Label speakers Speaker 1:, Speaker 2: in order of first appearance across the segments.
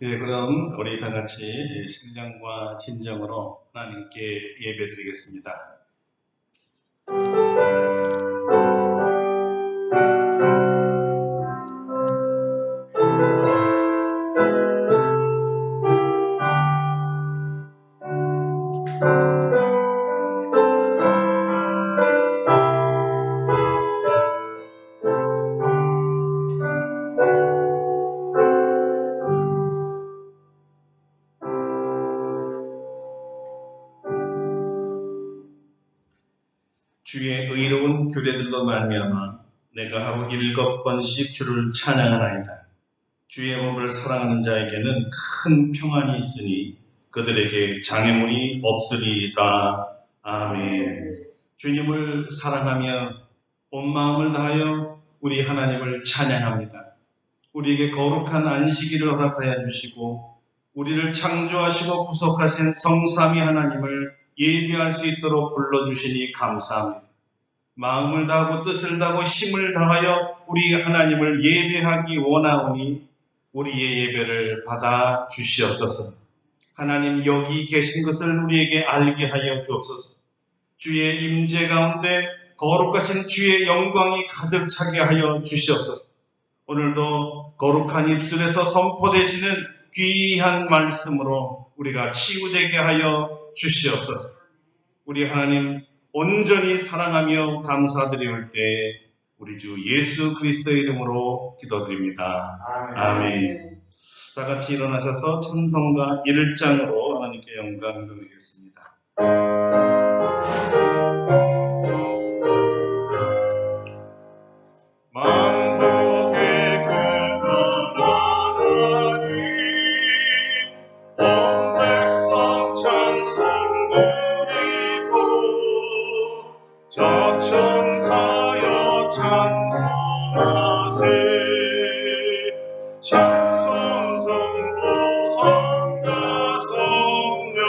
Speaker 1: 예, 그럼 우리 다 같이 신령과 진정으로 하나님께 예배드리겠습니다. 주의 의로운 규례들로 말미암아 내가 하루 7번씩 주를 찬양하나이다. 주의 법을 사랑하는 자에게는 큰 평안이 있으니 그들에게 장애물이 없으리이다. 아멘. 주님을 사랑하며 온 마음을 다하여 우리 하나님을 찬양합니다. 우리에게 거룩한 안식일을 허락하여 주시고 우리를 창조하시고 구속하신 성삼위 하나님을 예배할 수 있도록 불러주시니 감사합니다. 마음을 다하고 뜻을 다하고 힘을 다하여 우리 하나님을 예배하기 원하오니 우리의 예배를 받아 주시옵소서. 하나님 여기 계신 것을 우리에게 알게 하여 주옵소서. 주의 임재 가운데 거룩하신 주의 영광이 가득 차게 하여 주시옵소서. 오늘도 거룩한 입술에서 선포되시는 귀한 말씀으로 우리가 치유되게 하여 주시옵소서. 우리 하나님 온전히 사랑하며 감사드릴 때 우리 주 예수 그리스도의 이름으로 기도드립니다. 아멘. 다 같이 일어나셔서 찬송가 1장으로 하나님께 영광 돌리겠습니다. 만복의 근원 하나님 온 백성 찬송 드리고 저천사여 찬송하세 찬송 성부 성자 성령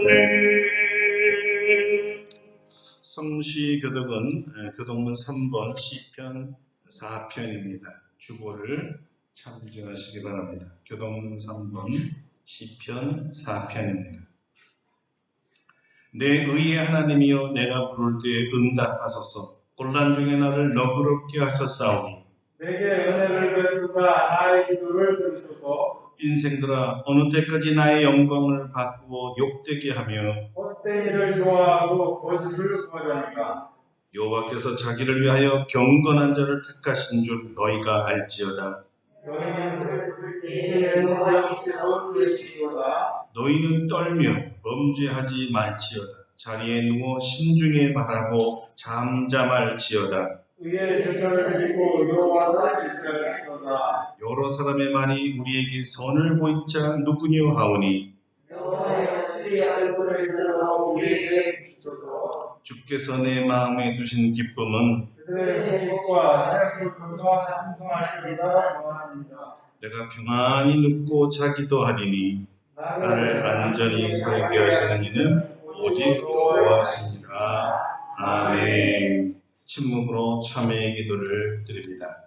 Speaker 1: 아멘. 성시교독은 교독문 3번 시편 4편입니다. 주보를 참조하시기 바랍니다. 교독문 3번 시편 4편입니다. 내 의의 하나님이여 내가 부를 때에 응답하소서. 곤란 중에 나를 너그럽게 하셨사오니
Speaker 2: 내게 은혜를 베푸사 나의 기도를 들으소서.
Speaker 1: 인생들아 어느 때까지 나의 영광을 바꾸어 욕되게 하며
Speaker 2: 헛된 일을 좋아하고 거짓을 구하려니까.
Speaker 1: 여호와께서 자기를 위하여 경건한 자를 택하신 줄 너희가 알지어다. 너희는 떨며 범죄하지 말지어다. 자리에 누워 심중에 말하고 잠잠할지어다.
Speaker 2: 의의 제사를 드리고 여호와를 의지할지어다.
Speaker 1: 여러 사람의 말이 우리에게 선을 보일 자 누구뇨 하오니
Speaker 2: 여호와의 주의 얼굴을 들어 우리에게 비추소서.
Speaker 1: 주께서 내 마음에 두신 기쁨은
Speaker 2: 그들의 공식과 생각을 건강한 함성할 때보다 원합니다.
Speaker 1: 내가 평안히 눕고 자기도 하리니 나를 안전히 살게 하시는 이는 오직 여호와시니라. 아멘. 침묵으로 참회의 기도를 드립니다.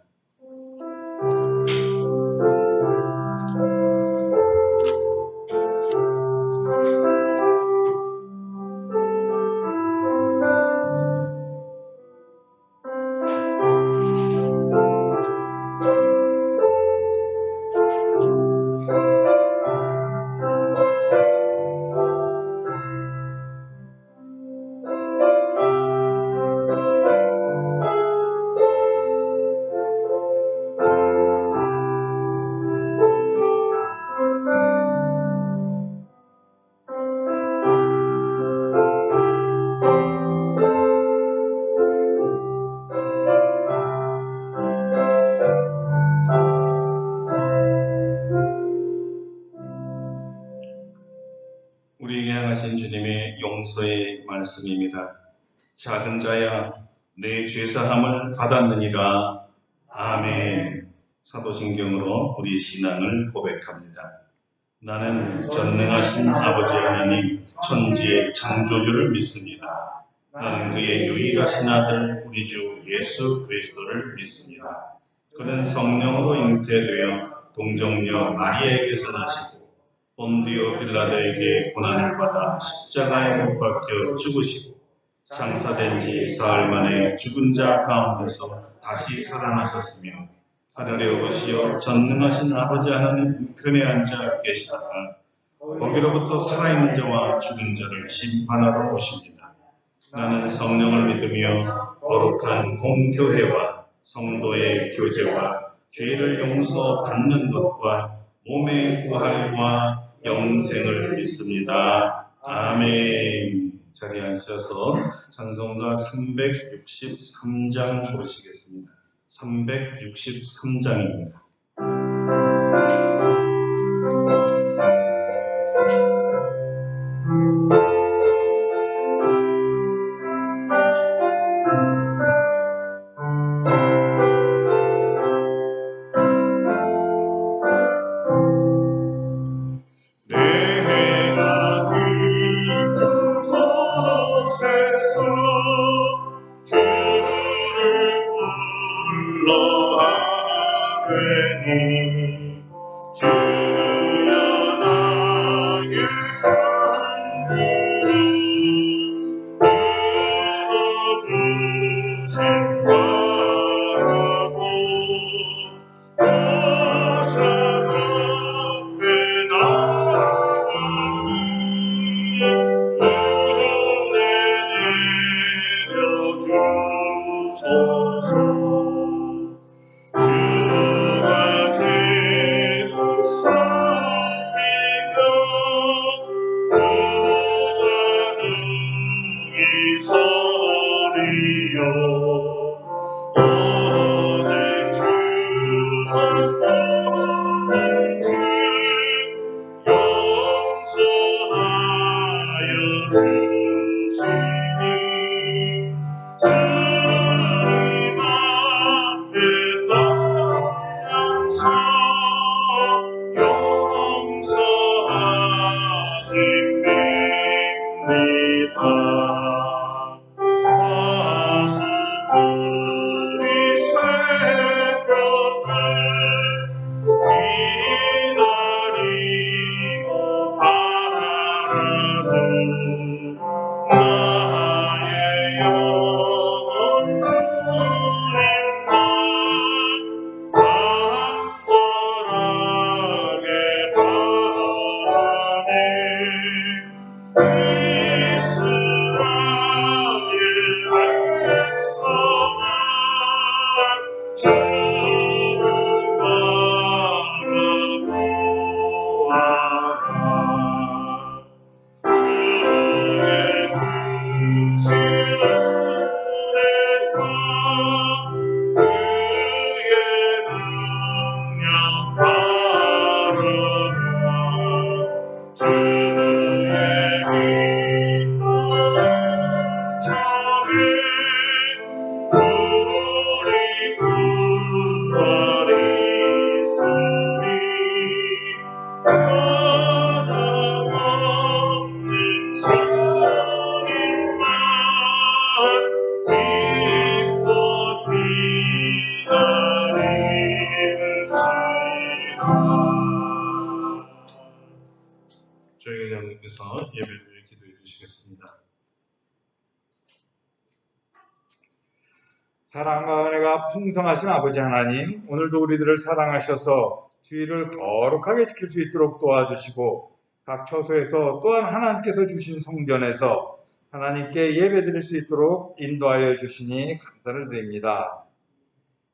Speaker 1: 우리에게 향하신 주님의 용서의 말씀입니다. 작은 자야 내 죄사함을 받았느니라. 아멘. 사도신경으로 우리 신앙을 고백합니다. 나는 전능하신 아버지 하나님 천지의 창조주를 믿습니다. 나는 그의 유일하신 아들 우리 주 예수 그리스도를 믿습니다. 그는 성령으로 잉태되어 동정녀 마리아에게서 나시고 본디오 빌라도에게 고난을 받아 십자가에 못 박혀 죽으시고 장사된 지 사흘 만에 죽은 자 가운데서 다시 살아나셨으며 하늘에 오르시어 전능하신 아버지 하나님 우편에 앉아 계시다가 거기로부터 살아있는 자와 죽은 자를 심판하러 오십니다. 나는 성령을 믿으며 거룩한 공교회와 성도의 교제와 죄를 용서받는 것과 몸의 부활과 영생을 믿습니다. 아멘. 자리에 앉으셔서 찬송가 363장 보시겠습니다. 363장입니다. 조혜경 장로님께서 예배를 기도해 주시겠습니다.
Speaker 2: 사랑과 은혜가 풍성하신 아버지 하나님, 오늘도 우리들을 사랑하셔서 주의를 거룩하게 지킬 수 있도록 도와주시고 각 처소에서 또한 하나님께서 주신 성전에서 하나님께 예배드릴 수 있도록 인도하여 주시니 감사를 드립니다.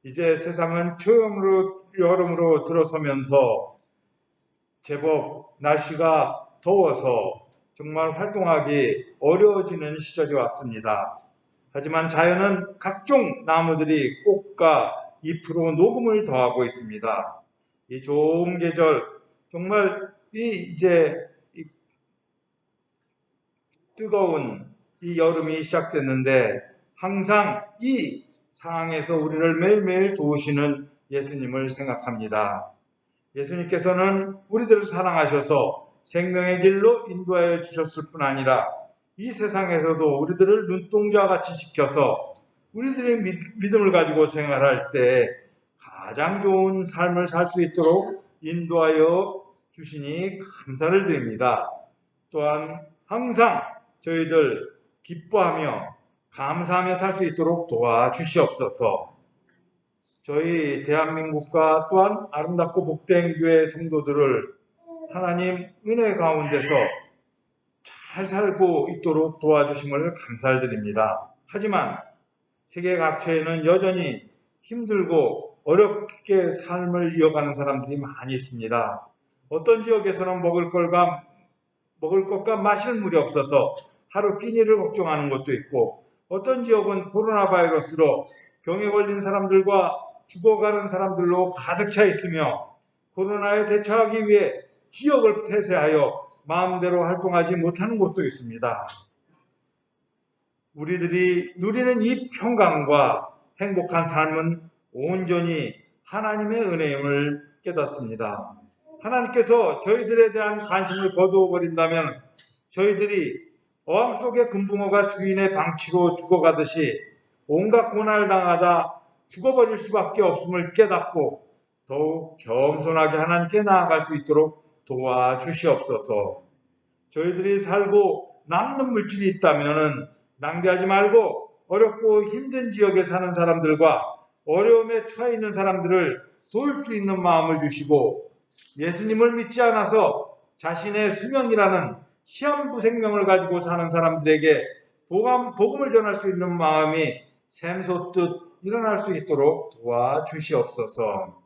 Speaker 2: 이제 세상은 처음으로 여름으로 들어서면서 제법 날씨가 더워서 정말 활동하기 어려워지는 시절이 왔습니다. 하지만 자연은 각종 나무들이 꽃과 잎으로 녹음을 더하고 있습니다. 이 좋은 계절, 정말 이제 뜨거운 이 여름이 시작됐는데 항상 이 상황에서 우리를 매일매일 도우시는 예수님을 생각합니다. 예수님께서는 우리들을 사랑하셔서 생명의 길로 인도하여 주셨을 뿐 아니라 이 세상에서도 우리들을 눈동자와 같이 지켜서
Speaker 3: 우리들의 믿음을 가지고 생활할 때 가장 좋은 삶을 살 수 있도록 인도하여 주시니 감사를 드립니다. 또한 항상 저희들 기뻐하며 감사하며 살 수 있도록 도와주시옵소서. 저희 대한민국과 또한 아름답고 복된 교회 성도들을 하나님 은혜 가운데서 잘 살고 있도록 도와주심을 감사를 드립니다. 하지만 세계 각처에는 여전히 힘들고 어렵게 삶을 이어가는 사람들이 많이 있습니다. 어떤 지역에서는 먹을 것과 마실 물이 없어서 하루 끼니를 걱정하는 것도 있고, 어떤 지역은 코로나 바이러스로 병에 걸린 사람들과 죽어가는 사람들로 가득 차 있으며, 코로나에 대처하기 위해 지역을 폐쇄하여 마음대로 활동하지 못하는 곳도 있습니다. 우리들이 누리는 이 평강과 행복한 삶은 온전히 하나님의 은혜임을 깨닫습니다. 하나님께서 저희들에 대한 관심을 거두어 버린다면 저희들이 어항 속의 금붕어가 주인의 방치로 죽어가듯이 온갖 고난을 당하다 죽어버릴 수밖에 없음을 깨닫고 더욱 겸손하게 하나님께 나아갈 수 있도록 도와주시옵소서. 저희들이 살고 남는 물질이 있다면 낭비하지 말고 어렵고 힘든 지역에 사는 사람들과 어려움에 처해 있는 사람들을 도울 수 있는 마음을 주시고, 예수님을 믿지 않아서 자신의 수명이라는 시한부 생명을 가지고 사는 사람들에게 복음을 전할 수 있는 마음이 샘솟듯 일어날 수 있도록 도와주시옵소서.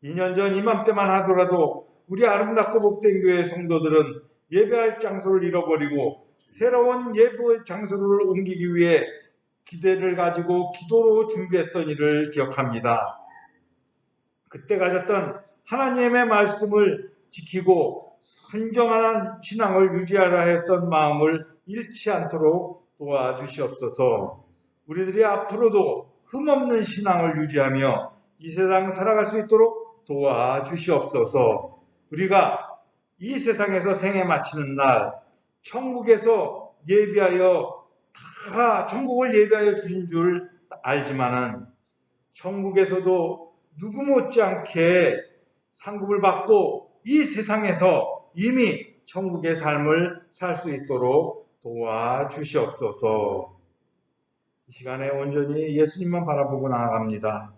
Speaker 3: 2년 전 이맘때만 하더라도 우리 아름답고 복된 교회 성도들은 예배할 장소를 잃어버리고 새로운 예배 장소를 옮기기 위해 기대를 가지고 기도로 준비했던 일을 기억합니다. 그때 가졌던 하나님의 말씀을 지키고 순정한 신앙을 유지하려 했던 마음을 잃지 않도록 도와주시옵소서. 우리들이 앞으로도 흠없는 신앙을 유지하며 이 세상 살아갈 수 있도록 도와주시옵소서. 우리가 이 세상에서 생애 마치는 날 천국에서 천국을 예비하여 주신 줄 알지만은 천국에서도 누구 못지않게 상급을 받고 이 세상에서 이미 천국의 삶을 살 수 있도록 도와주시옵소서. 이 시간에 온전히 예수님만 바라보고 나아갑니다.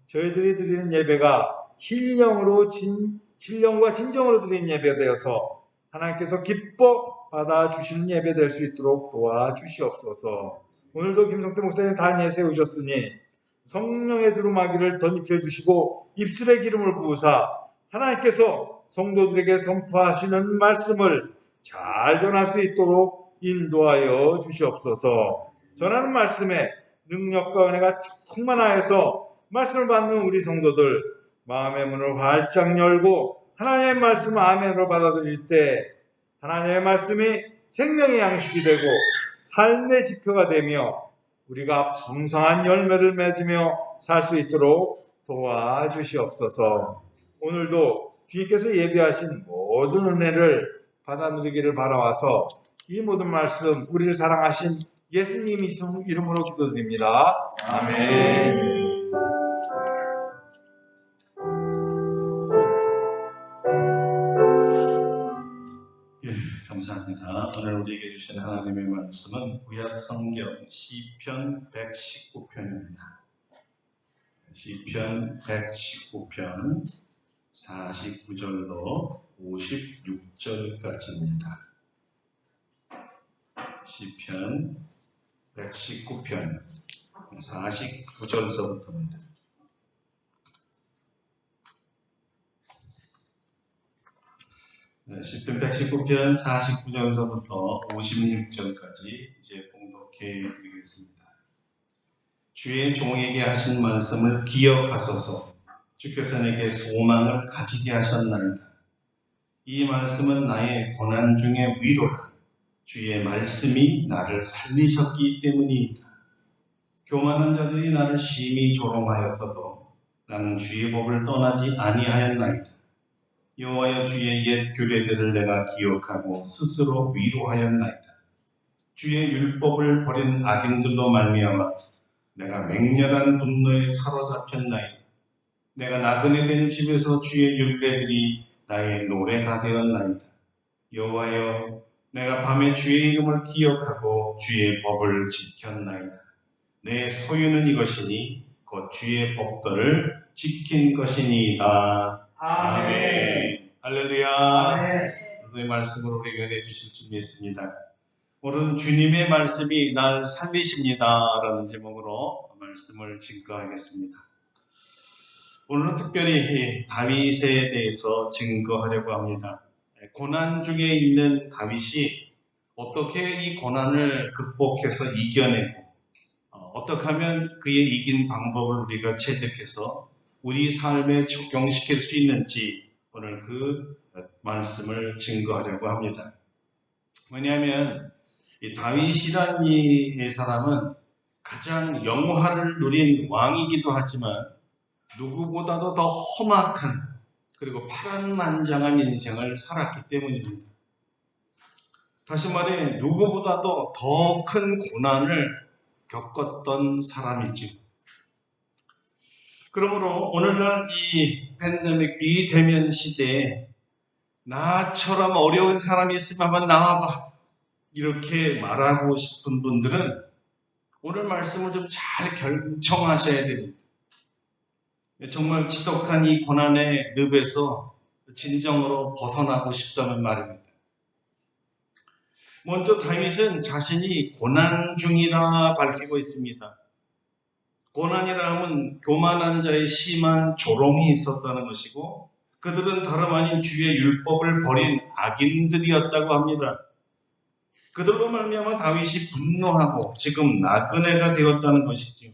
Speaker 3: 저희들이 드리는 예배가 신령과 진정으로 드리는 예배 되어서 하나님께서 기뻐 받아주시는 예배 될 수 있도록 도와주시옵소서. 오늘도 김성태 목사님 단위에 세우셨으니 성령의 두루마기를 덧입혀 주시고 입술의 기름을 부으사 하나님께서 성도들에게 선포하시는 말씀을 잘 전할 수 있도록 인도하여 주시옵소서. 전하는 말씀에 능력과 은혜가 충만하여서 말씀을 받는 우리 성도들 마음의 문을 활짝 열고 하나님의 말씀을 아멘으로 받아들일 때 하나님의 말씀이 생명의 양식이 되고 삶의 지표가 되며 우리가 풍성한 열매를 맺으며 살 수 있도록 도와주시옵소서. 오늘도 주님께서 예비하신 모든 은혜를 받아 누리기를 바라와서 이 모든 말씀 우리를 사랑하신 예수님 이름으로 기도드립니다. 아멘.
Speaker 1: 감사합니다. 오늘 우리에게 주신 하나님의 말씀은 구약 성경 시편 119편입니다. 시편 119편 49절로 56절까지입니다. 시편 119편 49절서부터입니다. 시편 119편 49절서부터 56절까지 이제 봉독해 드리겠습니다. 주의 종에게 하신 말씀을 기억하소서. 주께서 내게 소망을 가지게 하셨나이다. 이 말씀은 나의 고난 중에 위로라. 주의 말씀이 나를 살리셨기 때문이다. 교만한 자들이 나를 심히 조롱하였어도 나는 주의 법을 떠나지 아니하였나이다. 여호와여, 주의 옛 규례들을 내가 기억하고 스스로 위로하였나이다. 주의 율법을 버린 악인들로 말미암아 내가 맹렬한 분노에 사로잡혔나이다. 내가 나그네 된 집에서 주의 율례들이 나의 노래가 되었나이다. 여호와여, 내가 밤에 주의 이름을 기억하고 주의 법을 지켰나이다. 내 소유는 이것이니 곧 주의 법도를 지킨 것이니이다. 아멘. 할렐루야.
Speaker 2: 아멘.
Speaker 1: 오늘의 말씀으로 우리에게 은혜 주실 줄 믿습니다. 오늘은 주님의 말씀이 날 살리십니다 라는 제목으로 말씀을 증거하겠습니다. 오늘은 특별히 다윗에 대해서 증거하려고 합니다. 고난 중에 있는 다윗이 어떻게 이 고난을 극복해서 이겨내고 어떻게 하면 그의 이긴 방법을 우리가 체득해서 우리 삶에 적용시킬 수 있는지 오늘 그 말씀을 증거하려고 합니다. 왜냐하면 이 다윗이란 이 사람은 가장 영화를 누린 왕이기도 하지만 누구보다도 더 험악한 그리고 파란만장한 인생을 살았기 때문입니다. 다시 말해 누구보다도 더 큰 고난을 겪었던 사람이죠. 그러므로 오늘날 이 팬데믹 비대면 시대에 나처럼 어려운 사람이 있으면 한번 나와봐 이렇게 말하고 싶은 분들은 오늘 말씀을 좀 잘 경청하셔야 됩니다. 정말 지독한 이 고난의 늪에서 진정으로 벗어나고 싶다는 말입니다. 먼저 다윗은 자신이 고난 중이라 밝히고 있습니다. 고난이라 하면 교만한 자의 심한 조롱이 있었다는 것이고 그들은 다름 아닌 주의 율법을 버린 악인들이었다고 합니다. 그들로 말미암아 다윗이 분노하고 지금 나그네가 되었다는 것이죠.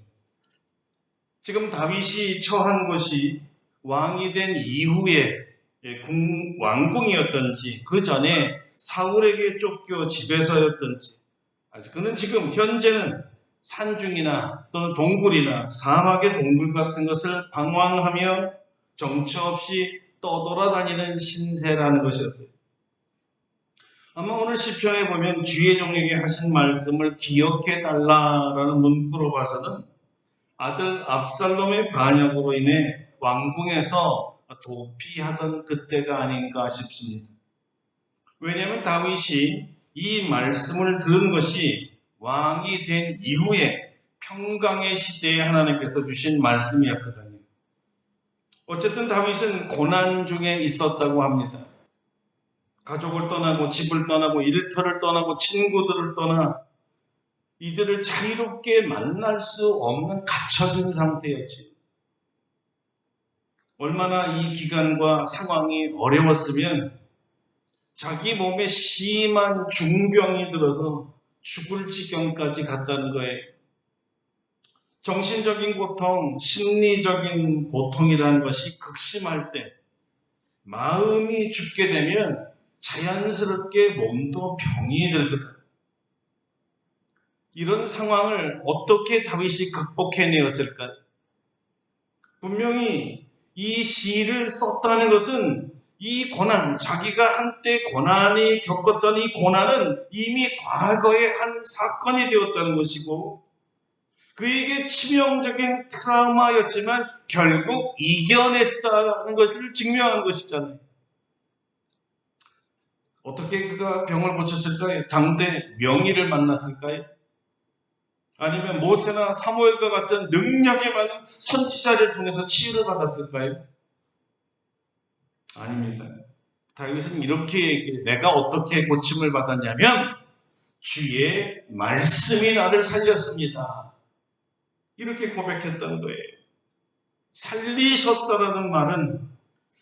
Speaker 1: 지금 다윗이 처한 것이 왕이 된 이후에 왕궁이었던지 그 전에 사울에게 쫓겨 집에서였던지 그는 지금 현재는 산중이나 또는 동굴이나 사막의 동굴 같은 것을 방황하며 정처 없이 떠돌아다니는 신세라는 것이었어요. 아마 오늘 시편에 보면 주의 종에게 하신 말씀을 기억해 달라라는 문구로 봐서는 아들 압살롬의 반역으로 인해 왕궁에서 도피하던 그때가 아닌가 싶습니다. 왜냐하면 다윗이 이 말씀을 들은 것이 왕이 된 이후에 평강의 시대에 하나님께서 주신 말씀이었거든요. 어쨌든 다윗은 고난 중에 있었다고 합니다. 가족을 떠나고 집을 떠나고 일터를 떠나고 친구들을 떠나 이들을 자유롭게 만날 수 없는 갇혀진 상태였지. 얼마나 이 기간과 상황이 어려웠으면 자기 몸에 심한 중병이 들어서 죽을 지경까지 갔다는 거예요. 정신적인 고통, 심리적인 고통이라는 것이 극심할 때 마음이 죽게 되면 자연스럽게 몸도 병이 들거든. 이런 상황을 어떻게 다윗이 극복해내었을까요? 분명히 이 시를 썼다는 것은 이 고난, 자기가 한때 고난이 겪었던 이 고난은 이미 과거의 한 사건이 되었다는 것이고 그에게 치명적인 트라우마였지만 결국 이겨냈다는 것을 증명한 것이잖아요. 어떻게 그가 병을 고쳤을까요? 당대 명의를 만났을까요? 아니면 모세나 사무엘과 같은 능력이 많은 선지자를 통해서 치유를 받았을까요? 아닙니다. 다윗은 이렇게 얘기해요. 내가 어떻게 고침을 받았냐면 주의 말씀이 나를 살렸습니다. 이렇게 고백했던 거예요. 살리셨다라는 말은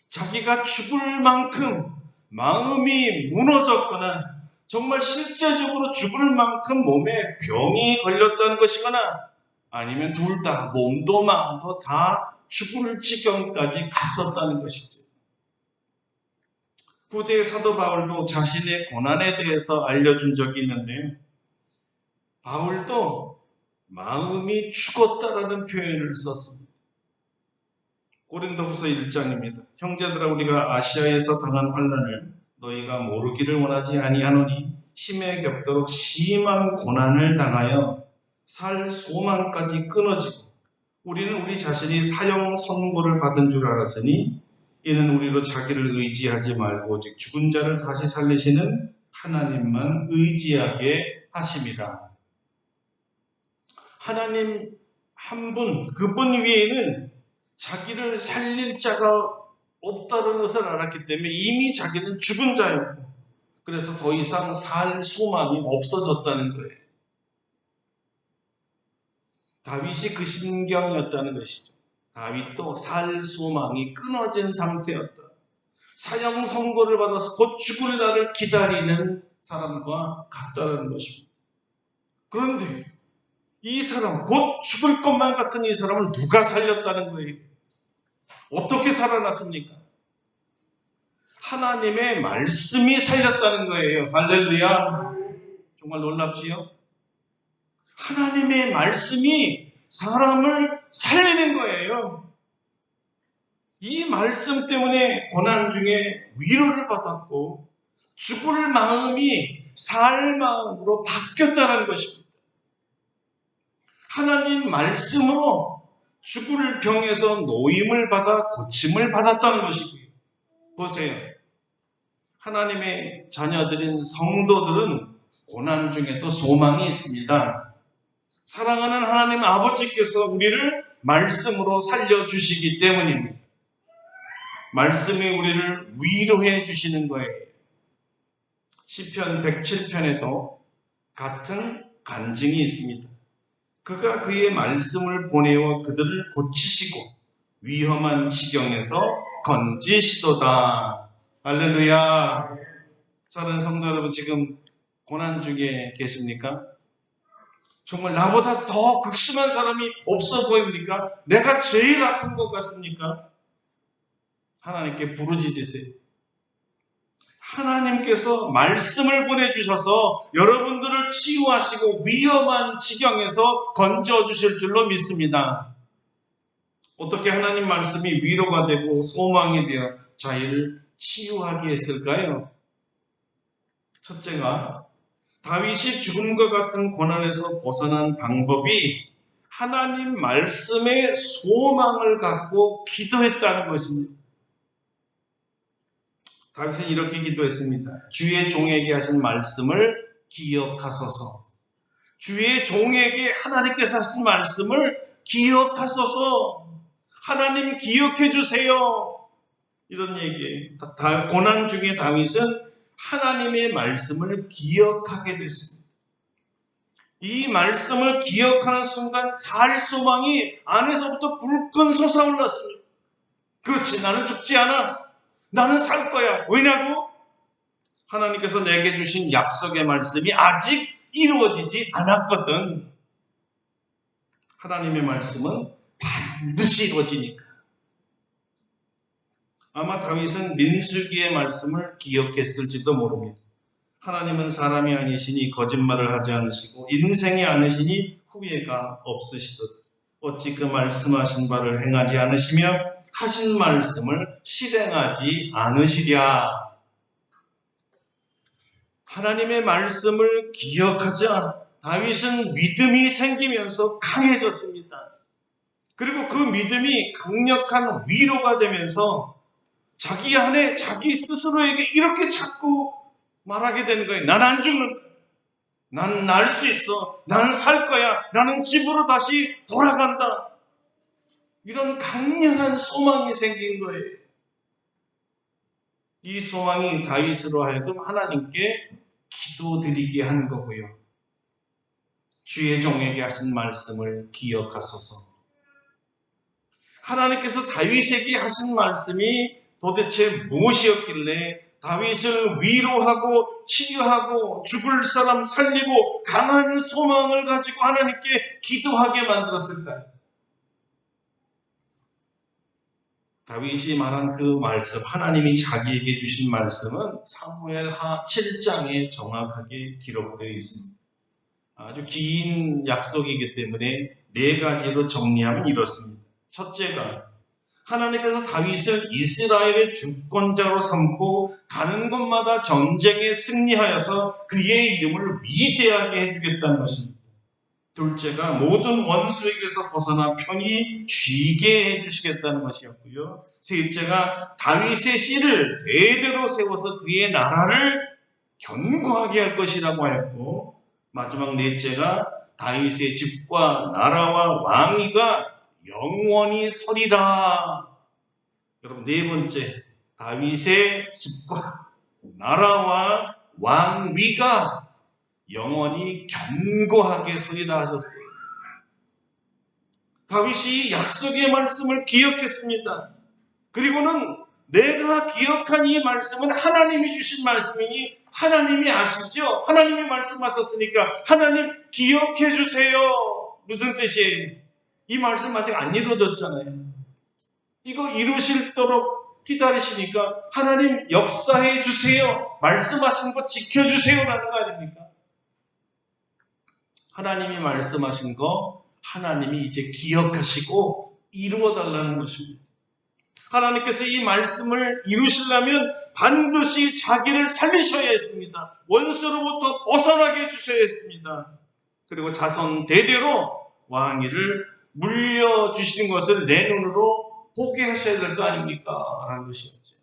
Speaker 1: 자기가 죽을 만큼 마음이 무너졌거나 정말 실제적으로 죽을 만큼 몸에 병이 걸렸다는 것이거나 아니면 둘 다 몸도 마음도 다 죽을 지경까지 갔었다는 것이죠. 후대의 사도 바울도 자신의 고난에 대해서 알려준 적이 있는데요. 바울도 마음이 죽었다라는 표현을 썼습니다. 고린도후서 1장입니다. 형제들아 우리가 아시아에서 당한 환난을 너희가 모르기를 원하지 아니하노니 힘에 겹도록 심한 고난을 당하여 살 소망까지 끊어지고 우리는 우리 자신이 사형 선고를 받은 줄 알았으니 이는 우리로 자기를 의지하지 말고 오직 죽은 자를 다시 살리시는 하나님만 의지하게 하심이라. 하나님 한 분, 그분 외에는 자기를 살릴 자가 없다는 것을 알았기 때문에 이미 자기는 죽은 자였고 그래서 더 이상 살 소망이 없어졌다는 거예요. 다윗이 그 심경이었다는 것이죠. 다윗도 살 소망이 끊어진 상태였다. 사형 선고를 받아서 곧 죽을 날을 기다리는 사람과 같다는 것입니다. 그런데 이 사람, 곧 죽을 것만 같은 이 사람을 누가 살렸다는 거예요? 어떻게 살아났습니까? 하나님의 말씀이 살렸다는 거예요. 할렐루야. 정말 놀랍지요? 하나님의 말씀이 사람을 살리는 거예요. 이 말씀 때문에 고난 중에 위로를 받았고 죽을 마음이 살 마음으로 바뀌었다는 것입니다. 하나님 말씀으로 죽을 병에서 노임을 받아 고침을 받았다는 것이고요. 보세요. 하나님의 자녀들인 성도들은 고난 중에도 소망이 있습니다. 사랑하는 하나님 아버지께서 우리를 말씀으로 살려주시기 때문입니다. 말씀이 우리를 위로해 주시는 거예요. 시편 107편에도 같은 간증이 있습니다. 그가 그의 말씀을 보내어 그들을 고치시고 위험한 지경에서 건지시도다. 할렐루야. 사랑하는 성도 여러분, 지금 고난 중에 계십니까? 정말 나보다 더 극심한 사람이 없어 보입니까? 내가 제일 아픈 것 같습니까? 하나님께 부르짖으세요. 하나님께서 말씀을 보내주셔서 여러분들을 치유하시고 위험한 지경에서 건져주실 줄로 믿습니다. 어떻게 하나님 말씀이 위로가 되고 소망이 되어 자기를 치유하게 했을까요? 첫째가 다윗이 죽음과 같은 고난에서 벗어난 방법이 하나님 말씀에 소망을 갖고 기도했다는 것입니다. 다윗은 이렇게 기도했습니다. 주의 종에게 하신 말씀을 기억하소서. 주의 종에게 하나님께서 하신 말씀을 기억하소서. 하나님 기억해 주세요. 이런 얘기예요. 고난 중에 다윗은 하나님의 말씀을 기억하게 됐습니다. 이 말씀을 기억하는 순간 살 소망이 안에서부터 불끈 솟아올랐습니다. 그렇지, 나는 죽지 않아. 나는 살 거야. 왜냐고? 하나님께서 내게 주신 약속의 말씀이 아직 이루어지지 않았거든. 하나님의 말씀은 반드시 이루어지니까. 아마 다윗은 민수기의 말씀을 기억했을지도 모릅니다. 하나님은 사람이 아니시니 거짓말을 하지 않으시고 인생이 아니시니 후회가 없으시도다. 어찌 그 말씀하신 바를 행하지 않으시며 하신 말씀을 실행하지 않으시랴. 하나님의 말씀을 기억하자 다윗은 믿음이 생기면서 강해졌습니다. 그리고 그 믿음이 강력한 위로가 되면서 자기 안에 자기 스스로에게 이렇게 자꾸 말하게 되는 거예요. 난 안 죽는다. 난 날 수 있어. 난 살 거야. 나는 집으로 다시 돌아간다. 이런 강렬한 소망이 생긴 거예요. 이 소망이 다윗으로 하여금 하나님께 기도드리게 한 거고요. 주의 종에게 하신 말씀을 기억하소서. 하나님께서 다윗에게 하신 말씀이 도대체 무엇이었길래 다윗을 위로하고 치유하고 죽을 사람 살리고 강한 소망을 가지고 하나님께 기도하게 만들었을까요? 다윗이 말한 그 말씀, 하나님이 자기에게 주신 말씀은 사무엘하 7장에 정확하게 기록되어 있습니다. 아주 긴 약속이기 때문에 4가지로 정리하면 이렇습니다. 첫째가 하나님께서 다윗을 이스라엘의 주권자로 삼고 가는 곳마다 전쟁에 승리하여서 그의 이름을 위대하게 해주겠다는 것입니다. 둘째가 모든 원수에게서 벗어나 편히 쉬게 해주시겠다는 것이었고요. 셋째가 다윗의 씨를 대대로 세워서 그의 나라를 견고하게 할 것이라고 하였고, 마지막 넷째가 다윗의 집과 나라와 왕위가 영원히 서리라. 여러분, 네 번째, 다윗의 집과 나라와 왕위가 영원히 견고하게 서리라 하셨어요. 다윗이 약속의 말씀을 기억했습니다. 그리고는 내가 기억한 이 말씀은 하나님이 주신 말씀이니 하나님이 아시죠? 하나님이 말씀하셨으니까 하나님 기억해 주세요. 무슨 뜻이에요? 이 말씀 아직 안 이루어졌잖아요. 이거 이루실도록 기다리시니까 하나님 역사해 주세요. 말씀하신 거 지켜주세요라는 거 아닙니까? 하나님이 말씀하신 거 하나님이 이제 기억하시고 이루어달라는 것입니다. 하나님께서 이 말씀을 이루시려면 반드시 자기를 살리셔야 했습니다. 원수로부터 벗어나게 해주셔야 했습니다. 그리고 자손 대대로 왕위를 물려주시는 것을 내 눈으로 보게 하셔야 될 거 아닙니까? 라는 것이었죠.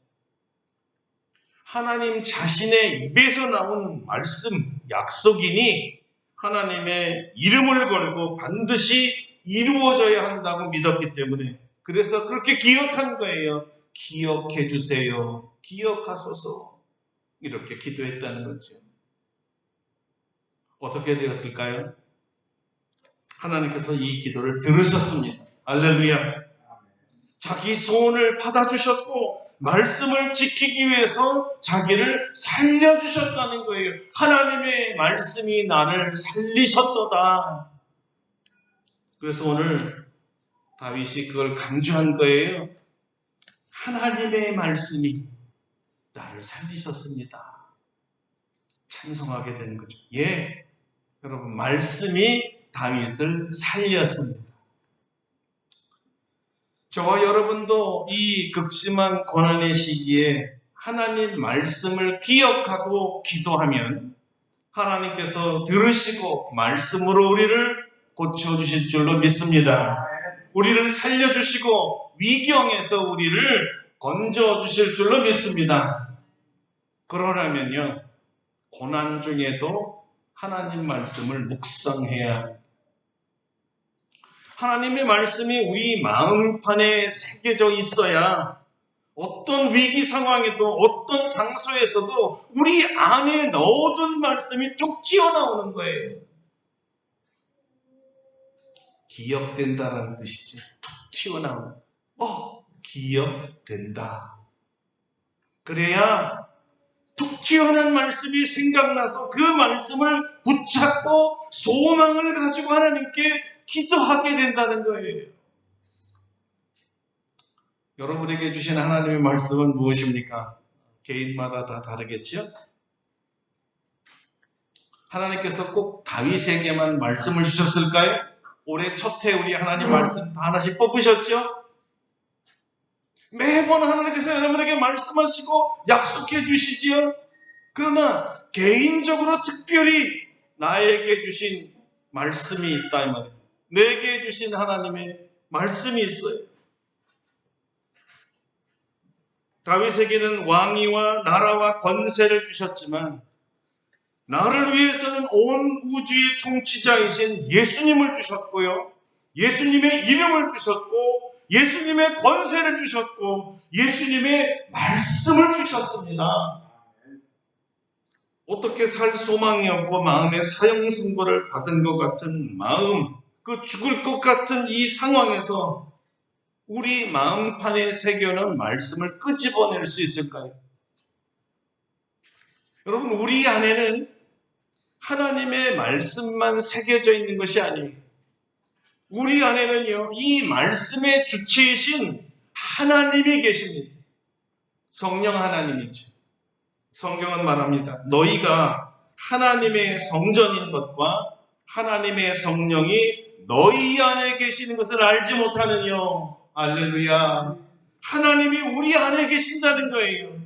Speaker 1: 하나님 자신의 입에서 나온 말씀, 약속이니 하나님의 이름을 걸고 반드시 이루어져야 한다고 믿었기 때문에, 그래서 그렇게 기억한 거예요. 기억해 주세요. 기억하소서. 이렇게 기도했다는 거죠. 어떻게 되었을까요? 하나님께서 이 기도를 들으셨습니다. 할렐루야. 자기 소원을 받아주셨고 말씀을 지키기 위해서 자기를 살려주셨다는 거예요. 하나님의 말씀이 나를 살리셨도다. 그래서 오늘 다윗이 그걸 강조한 거예요. 하나님의 말씀이 나를 살리셨습니다. 찬송하게 되는 거죠. 예, 여러분, 말씀이 다윗을 살렸습니다. 저와 여러분도 이 극심한 고난의 시기에 하나님 말씀을 기억하고 기도하면 하나님께서 들으시고 말씀으로 우리를 고쳐주실 줄로 믿습니다. 우리를 살려주시고 위경에서 우리를 건져주실 줄로 믿습니다. 그러려면요, 고난 중에도 하나님 말씀을 묵상해야 합니다. 하나님의 말씀이 우리 마음판에 새겨져 있어야 어떤 위기 상황에도 어떤 장소에서도 우리 안에 넣어둔 말씀이 쭉 튀어나오는 거예요. 기억된다라는 뜻이죠. 툭 튀어나오는. 기억된다. 그래야 툭 튀어나온 말씀이 생각나서 그 말씀을 붙잡고 소망을 가지고 하나님께 기도하게 된다는 거예요. 여러분에게 주신 하나님의 말씀은 무엇입니까? 개인마다 다 다르겠죠? 하나님께서 꼭 다윗에게만 말씀을 주셨을까요? 올해 첫 해 우리 하나님 말씀 다 하나씩 뽑으셨죠? 매번 하나님께서 여러분에게 말씀하시고 약속해 주시지요? 그러나 개인적으로 특별히 나에게 주신 말씀이 있다 이 말이에요. 내게 주신 하나님의 말씀이 있어요. 다윗에게는 왕위와 나라와 권세를 주셨지만 나를 위해서는 온 우주의 통치자이신 예수님을 주셨고요. 예수님의 이름을 주셨고 예수님의 권세를 주셨고 예수님의 말씀을 주셨습니다. 어떻게 살 소망이 없고 마음의 사형 선고를 받은 것 같은 마음, 그 죽을 것 같은 이 상황에서 우리 마음판에 새겨놓은 말씀을 끄집어낼 수 있을까요? 여러분, 우리 안에는 하나님의 말씀만 새겨져 있는 것이 아니에요. 우리 안에는요, 이 말씀의 주체이신 하나님이 계십니다. 성령 하나님이죠. 성경은 말합니다. 너희가 하나님의 성전인 것과 하나님의 성령이 너희 안에 계시는 것을 알지 못하느뇨. 할렐루야. 하나님이 우리 안에 계신다는 거예요.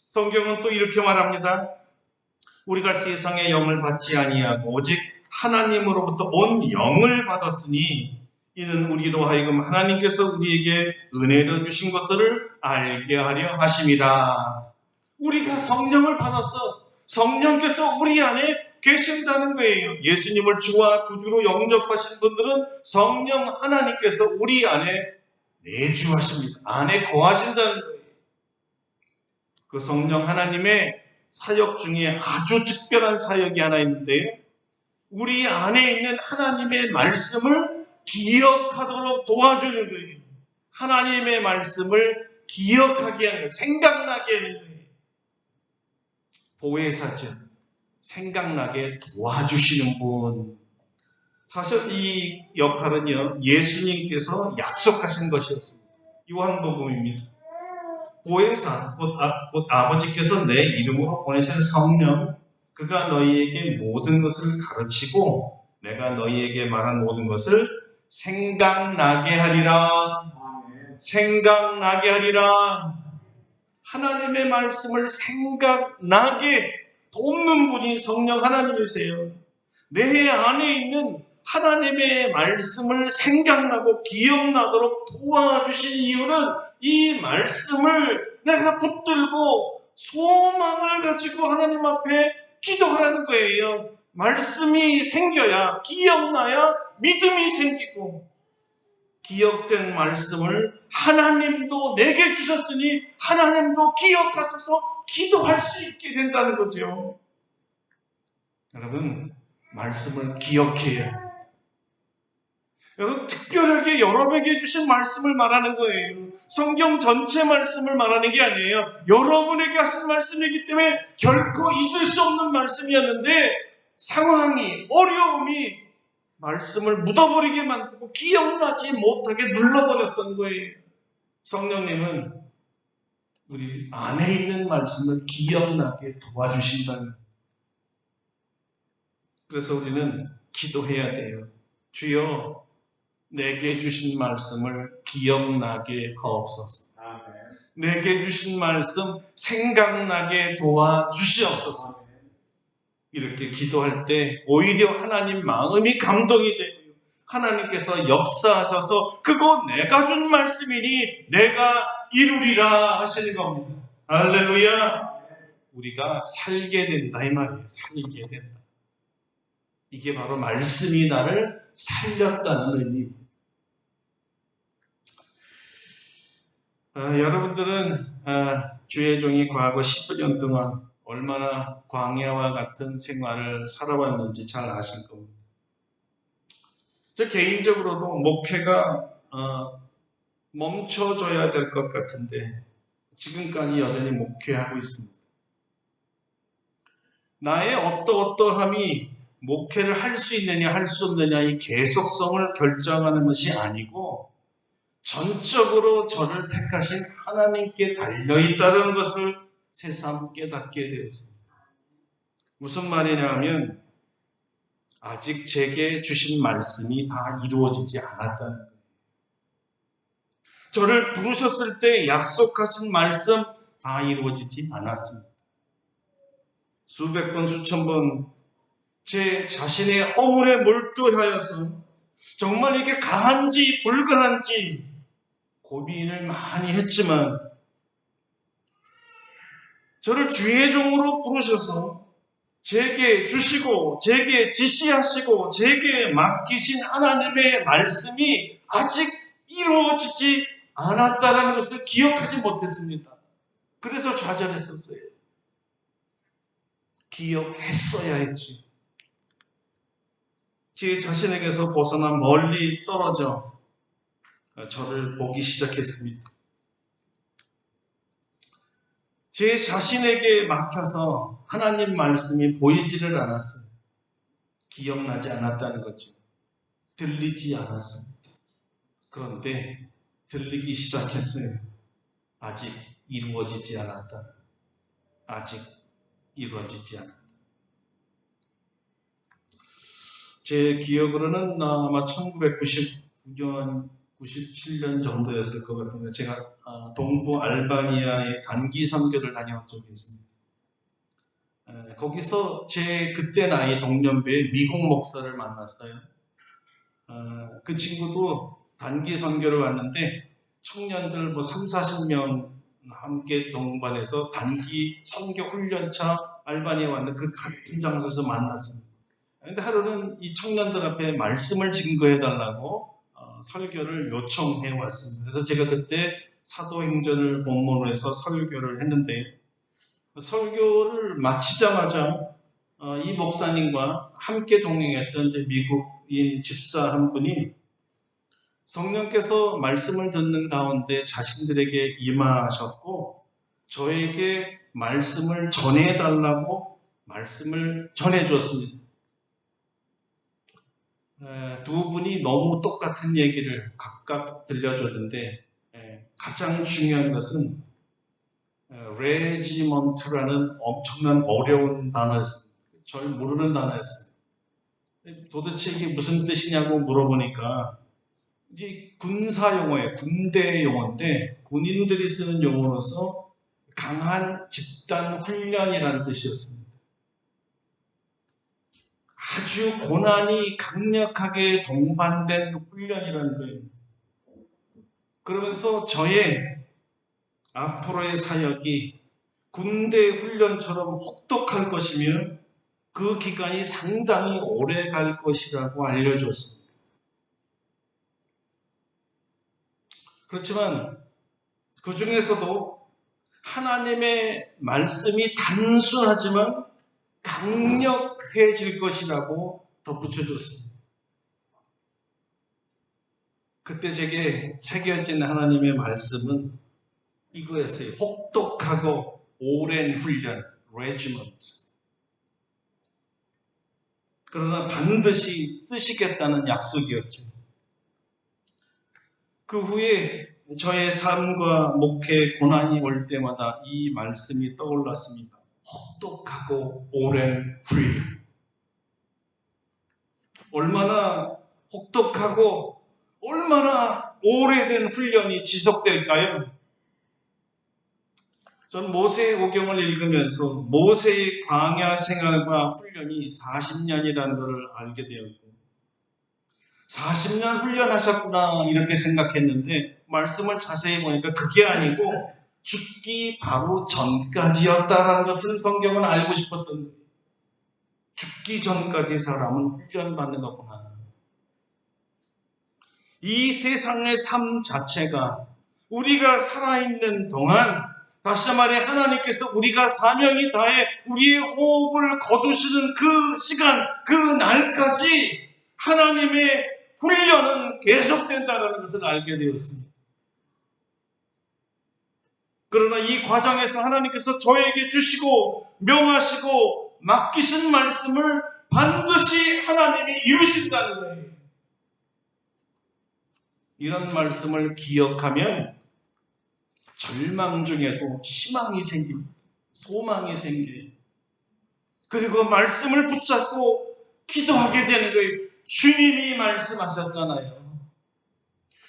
Speaker 1: 성경은 또 이렇게 말합니다. 우리가 세상의 영을 받지 아니하고 오직 하나님으로부터 온 영을 받았으니 이는 우리로 하여금 하나님께서 우리에게 은혜로 주신 것들을 알게 하려 하심이라. 우리가 성령을 받아서 성령께서 우리 안에 계신다는 거예요. 예수님을 주와 구주로 영접하신 분들은 성령 하나님께서 우리 안에 내주하십니다. 안에 거하신다는 거예요. 그 성령 하나님의 사역 중에 아주 특별한 사역이 하나 있는데요. 우리 안에 있는 하나님의 말씀을 기억하도록 도와주는 거예요. 하나님의 말씀을 기억하게 하는 거예요. 생각나게 하는 거예요. 보혜사죠. 생각나게 도와주시는 분. 사실 이 역할은요, 예수님께서 약속하신 것이었습니다. 요한복음입니다. 보혜사, 곧 아버지께서 내 이름으로 보내실 성령, 그가 너희에게 모든 것을 가르치고 내가 너희에게 말한 모든 것을 생각나게 하리라. 생각나게 하리라. 하나님의 말씀을 생각나게 돕는 분이 성령 하나님이세요. 내 안에 있는 하나님의 말씀을 생각나고 기억나도록 도와주신 이유는 이 말씀을 내가 붙들고 소망을 가지고 하나님 앞에 기도하라는 거예요. 말씀이 생겨야, 기억나야 믿음이 생기고, 기억된 말씀을 하나님도 내게 주셨으니 하나님도 기억하셔서 기도할 수 있게 된다는 거죠. 여러분, 말씀을 기억해야 해요. 여러분, 특별하게 여러분에게 주신 말씀을 말하는 거예요. 성경 전체 말씀을 말하는 게 아니에요. 여러분에게 하신 말씀이기 때문에 결코 잊을 수 없는 말씀이었는데 상황이, 어려움이 말씀을 묻어버리게 만들고 기억나지 못하게 눌러버렸던 거예요. 성령님은 우리 안에 있는 말씀을 기억나게 도와주신다는 거예요. 그래서 우리는 기도해야 돼요. 주여, 내게 주신 말씀을 기억나게 하옵소서. 내게 주신 말씀 생각나게 도와주시옵소서. 이렇게 기도할 때 오히려 하나님 마음이 감동이 되고요. 하나님께서 역사하셔서 그거 내가 준 말씀이니 내가 이루리라 하시는 겁니다. 할렐루야. 우리가 살게 된다 이 말이에요. 살게 된다. 이게 바로 말씀이 나를 살렸다는 의미입니다. 여러분들은 주의 종이 과거 10년 동안 얼마나 광야와 같은 생활을 살아왔는지 잘 아실 겁니다. 저 개인적으로도 목회가 멈춰줘야 될 것 같은데 지금까지 여전히 목회하고 있습니다. 나의 어떠어떠함이 목회를 할 수 있느냐 할 수 없느냐의 계속성을 결정하는 것이 아니고 전적으로 저를 택하신 하나님께 달려있다는 것을 새삼 깨닫게 되었습니다. 무슨 말이냐 하면 아직 제게 주신 말씀이 다 이루어지지 않았다는 거예요. 저를 부르셨을 때 약속하신 말씀 다 이루어지지 않았습니다. 수백 번 수천 번 제 자신의 허물에 몰두하여서 정말 이게 가한지 불가한지 고민을 많이 했지만 저를 주의 종으로 부르셔서 제게 주시고 제게 지시하시고 제게 맡기신 하나님의 말씀이 아직 이루어지지 않았다는 것을 기억하지 못했습니다. 그래서 좌절했었어요. 기억했어야 했지. 제 자신에게서 벗어나 멀리 떨어져 저를 보기 시작했습니다. 제 자신에게 막혀서 하나님 말씀이 보이지를 않았어요. 기억나지 않았다는 거죠. 들리지 않았습니다. 그런데 들리기 시작했어요. 아직 이루어지지 않았다. 아직 이루어지지 않았다. 제 기억으로는 아마 1999년 97년 정도였을 것 같은데 제가 동부 알바니아의 단기 선교를 다녀온 적이 있습니다. 거기서 제 그때 나이 동년배의 미국 목사를 만났어요. 그 친구도 단기 선교를 왔는데 청년들 뭐 3, 40명 함께 동반해서 단기 선교 훈련차 알바니아에 왔는데 그 같은 장소에서 만났습니다. 근데 하루는 이 청년들 앞에 말씀을 증거해달라고 설교를 요청해 왔습니다. 그래서 제가 그때 사도행전을 본문으로 해서 설교를 했는데 설교를 마치자마자 이 목사님과 함께 동행했던 이제 미국인 집사 한 분이 성령께서 말씀을 듣는 가운데 자신들에게 임하셨고 저에게 말씀을 전해달라고 말씀을 전해주었습니다. 두 분이 너무 똑같은 얘기를 각각 들려줬는데 가장 중요한 것은 레지먼트라는 엄청난 어려운 단어였습니다. 절 모르는 단어였어요. 도대체 이게 무슨 뜻이냐고 물어보니까 이게 군사 용어예요. 군대 용어인데 군인들이 쓰는 용어로서 강한 집단 훈련이라는 뜻이었습니다. 아주 고난이 강력하게 동반된 훈련이라는 거예요. 그러면서 저의 앞으로의 사역이 군대 훈련처럼 혹독할 것이며 그 기간이 상당히 오래 갈 것이라고 알려줬습니다. 그렇지만 그 중에서도 하나님의 말씀이 단순하지만 강력해질 것이라고 덧붙여줬습니다. 그때 제게 새겨진 하나님의 말씀은 이거였어요. 혹독하고 오랜 훈련, 레지먼트. 그러나 반드시 쓰시겠다는 약속이었죠. 그 후에 저의 삶과 목회 고난이 올 때마다 이 말씀이 떠올랐습니다. 혹독하고 오랜 훈련. 얼마나 혹독하고 얼마나 오래된 훈련이 지속될까요? 전 모세오경을 읽으면서 모세의 광야 생활과 훈련이 40년이라는 것을 알게 되었고 40년 훈련하셨구나 이렇게 생각했는데 말씀을 자세히 보니까 그게 아니고 죽기 바로 전까지였다라는 것을 성경은 알고 싶었던 거예요. 죽기 전까지 사람은 훈련받는 거구나. 이 세상의 삶 자체가 우리가 살아있는 동안 다시 말해 하나님께서 우리가 사명이 다해 우리의 호흡을 거두시는 그 시간, 그 날까지 하나님의 훈련은 계속된다는 것을 알게 되었습니다. 그러나 이 과정에서 하나님께서 저에게 주시고 명하시고 맡기신 말씀을 반드시 하나님이 이루신다는 거예요. 이런 말씀을 기억하면 절망 중에도 희망이 생깁니다. 소망이 생겨요. 그리고 말씀을 붙잡고 기도하게 되는 거예요. 주님이 말씀하셨잖아요.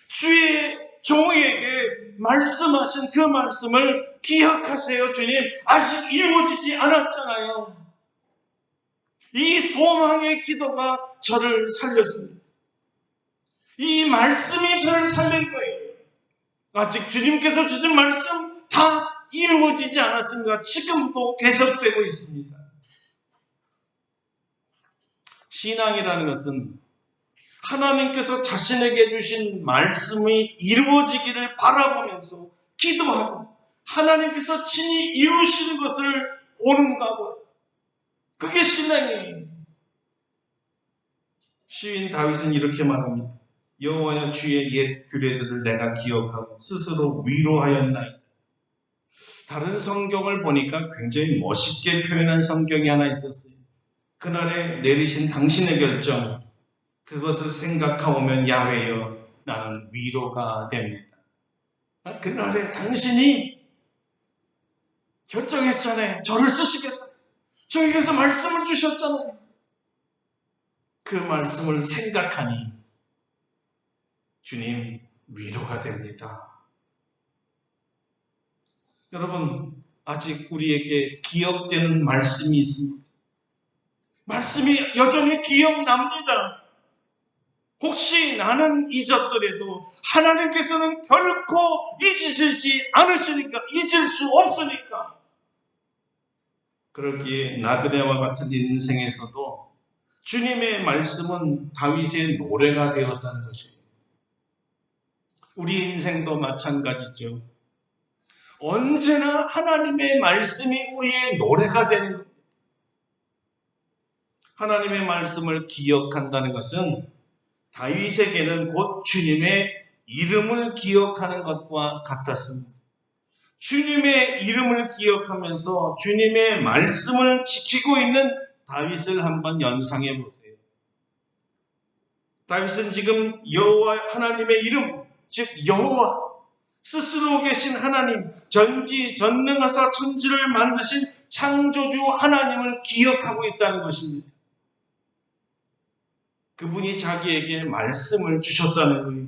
Speaker 1: 주의 종에게 말씀하신 그 말씀을 기억하세요. 주님, 아직 이루어지지 않았잖아요. 이 소망의 기도가 저를 살렸습니다. 이 말씀이 저를 살린 거예요. 아직 주님께서 주신 말씀 다 이루어지지 않았습니다. 지금도 계속되고 있습니다. 신앙이라는 것은 하나님께서 자신에게 주신 말씀이 이루어지기를 바라보면서 기도하고 하나님께서 친히 이루시는 것을 보는 거고요. 그게 신앙이에요. 시인 다윗은 이렇게 말합니다. 여호와여 주의 옛 규례들을 내가 기억하고 스스로 위로하였나이다. 다른 성경을 보니까 굉장히 멋있게 표현한 성경이 하나 있었어요. 그날에 내리신 당신의 결정, 그것을 생각하오면 야훼여 나는 위로가 됩니다. 그날에 당신이 결정했잖아요. 저를 쓰시겠다. 저에게서 말씀을 주셨잖아요. 그 말씀을 생각하니 주님, 위로가 됩니다. 여러분, 아직 우리에게 기억되는 말씀이 있습니다. 말씀이 여전히 기억납니다. 혹시 나는 잊었더라도 하나님께서는 결코 잊으시지 않으시니까, 잊을 수 없으니까. 그러기에 나그네와 같은 인생에서도 주님의 말씀은 다윗의 노래가 되었다는 것입니다. 우리 인생도 마찬가지죠. 언제나 하나님의 말씀이 우리의 노래가 되는 겁니다. 하나님의 말씀을 기억한다는 것은 다윗에게는 곧 주님의 이름을 기억하는 것과 같았습니다. 주님의 이름을 기억하면서 주님의 말씀을 지키고 있는 다윗을 한번 연상해 보세요. 다윗은 지금 여호와 하나님의 이름, 즉 여호와 스스로 계신 하나님, 전지전능하사 천지를 만드신 창조주 하나님을 기억하고 있다는 것입니다. 그분이 자기에게 말씀을 주셨다는 거예요.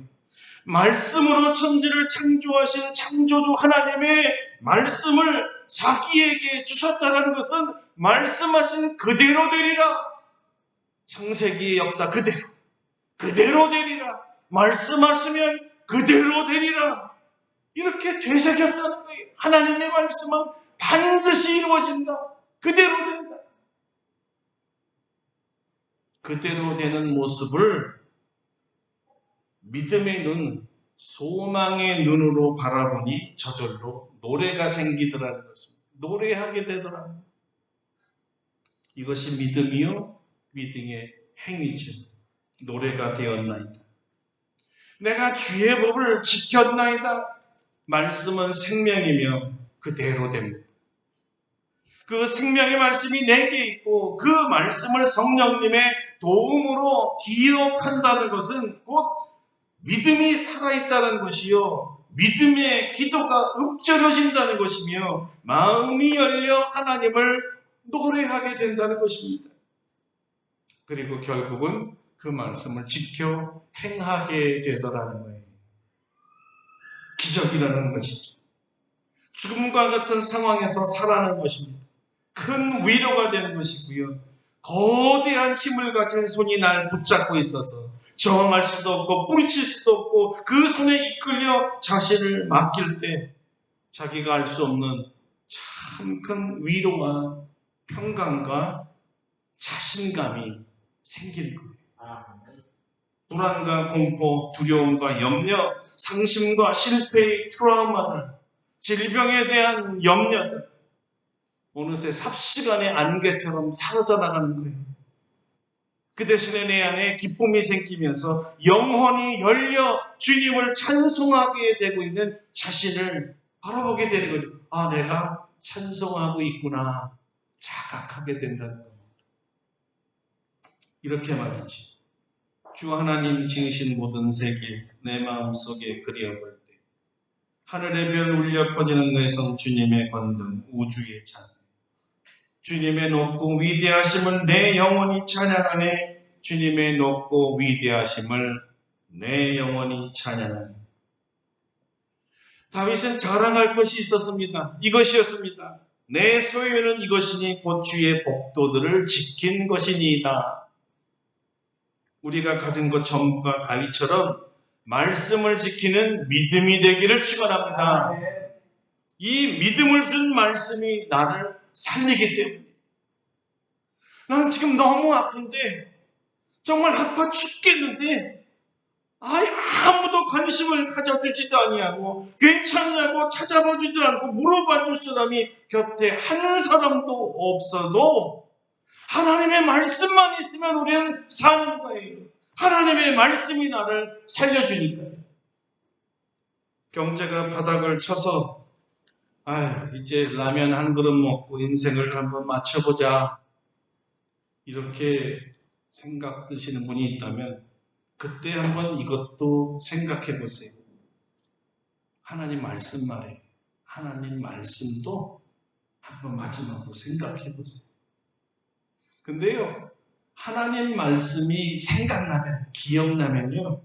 Speaker 1: 말씀으로 천지를 창조하신 창조주 하나님의 말씀을 자기에게 주셨다는 것은 말씀하신 그대로 되리라. 창세기의 역사 그대로 되리라. 말씀하시면 그대로 되리라. 이렇게 되새겼다는 거예요. 하나님의 말씀은 반드시 이루어진다. 그대로 된다. 그대로 되는 모습을 믿음의 눈, 소망의 눈으로 바라보니 저절로 노래가 생기더라는 것입니다. 노래하게 되더라. 이것이 믿음이요, 믿음의 행위죠. 노래가 되었나이다. 내가 주의 법을 지켰나이다. 말씀은 생명이며 그대로 됩니다. 그 생명의 말씀이 내게 있고 그 말씀을 성령님의 도움으로 기억한다는 것은 곧 믿음이 살아있다는 것이요, 믿음의 기도가 읊조려진다는 것이며 마음이 열려 하나님을 노래하게 된다는 것입니다. 그리고 결국은 그 말씀을 지켜 행하게 되더라는 거예요. 기적이라는 것이죠. 죽음과 같은 상황에서 살아나는 것입니다. 큰 위로가 되는 것이고요. 거대한 힘을 가진 손이 날 붙잡고 있어서 저항할 수도 없고 뿌리칠 수도 없고 그 손에 이끌려 자신을 맡길 때 자기가 알 수 없는 참 큰 위로와 평강과 자신감이 생기는 거예요. 불안과 공포, 두려움과 염려, 상심과 실패의 트라우마들, 질병에 대한 염려들 어느새 삽시간의 안개처럼 사라져 나가는 거예요. 그 대신에 내 안에 기쁨이 생기면서 영혼이 열려 주님을 찬송하게 되고 있는 자신을 바라보게 되는 거죠. 아, 내가 찬송하고 있구나 자각하게 된다는 겁니다. 이렇게 말이지. 주 하나님 지으신 모든 세계 내 마음속에 그리어볼 때 하늘의 별 울려 퍼지는 내 성 주님의 권능 우주의 찬 주님의 높고 위대하심을 내 영혼이 찬양하네. 주님의 높고 위대하심을 내 영혼이 찬양하네. 다윗은 자랑할 것이 있었습니다. 이것이었습니다. 내 소유는 이것이니 곧 주의 법도들을 지킨 것이니이다. 우리가 가진 것 전부가 다윗처럼 말씀을 지키는 믿음이 되기를 축원합니다. 이 믿음을 준 말씀이 나를 살리기 때문에 나는 지금 너무 아픈데 정말 아파 죽겠는데 아무도 관심을 가져주지도 아니하고 괜찮냐고 찾아보지도 않고 물어봐줄 사람이 곁에 한 사람도 없어도 하나님의 말씀만 있으면 우리는 사는 거예요. 하나님의 말씀이 나를 살려주니까요. 경제가 바닥을 쳐서 이제 라면 한 그릇 먹고 인생을 한번 맞춰보자 이렇게 생각 드시는 분이 있다면 그때 한번 이것도 생각해 보세요. 하나님 말씀 말이에요. 하나님 말씀도 한번 마지막으로 생각해 보세요. 근데요, 하나님 말씀이 생각나면, 기억나면요,